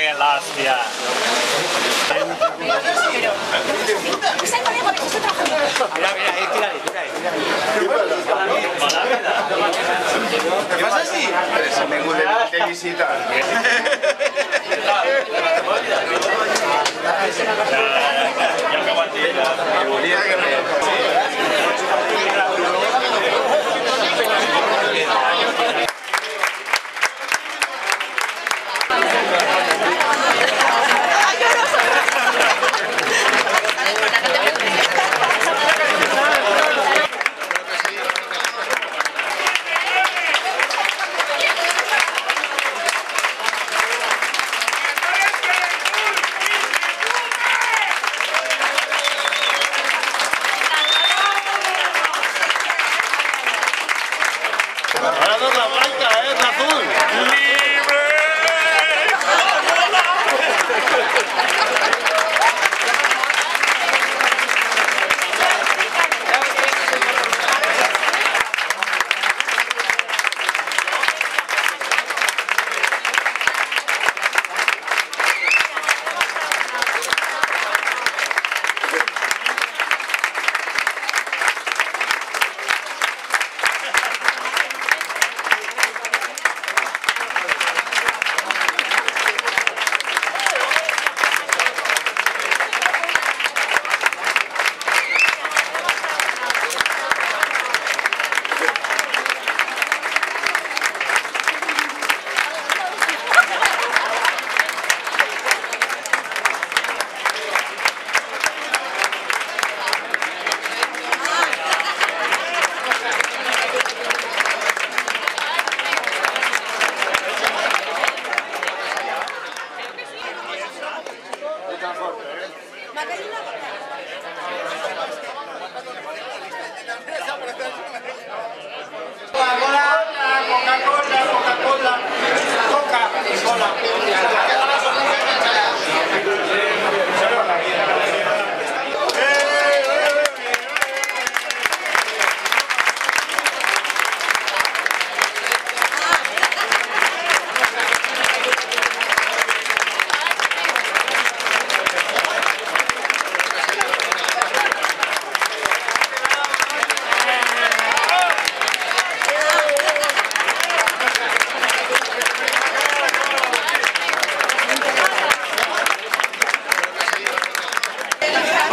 cague en la hostia. Mira, mira, ahí, tira ahí. ¿Qué pasa así? Se me gusta de visita. Ya acabo a ti. Ahora no es la blanca, es la azul.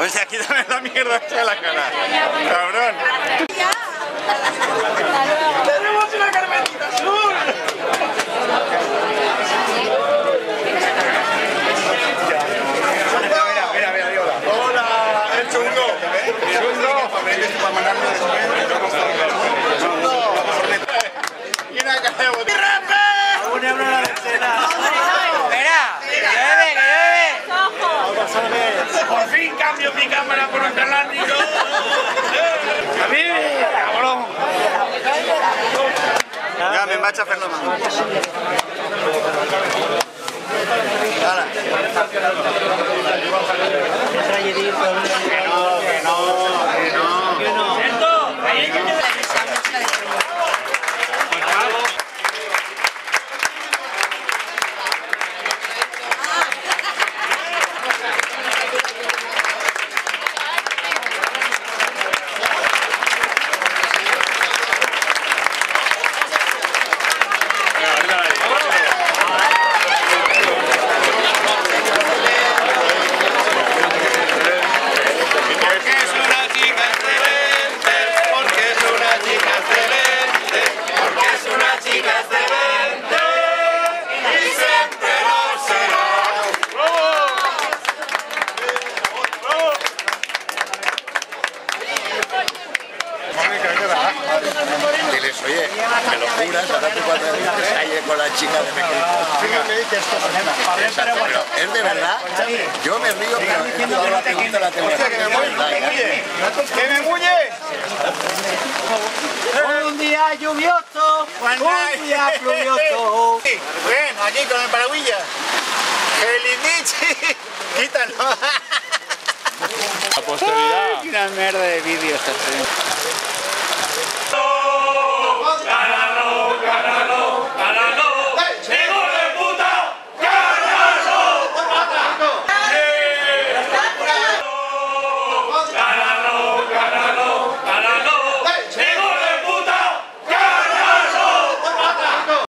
Oye, quítame la mierda esta de la cara, cabrón. ¡Tenemos una carpetita azul! Mira, hola. Hola, el chungo. Y una cara de botella. ¡Un euro a la decena! Por fin cambio mi cámara por un Atlántico. A mí, cabrón. Ya me vaig a fer la mà. Ara. Que no. Diles, oye, me lo juras, ahora tú cuando dices ahí con la chica de México. Pero es de verdad, yo me río, pero es que yo la pregunta la tengo que hacer. ¡Que me mulle! Un día lluvioso, un día pluvioso. Bien, aquí con el paraguilla. ¡Feliz quítalo! La posteridad. Una mierda de vídeos así.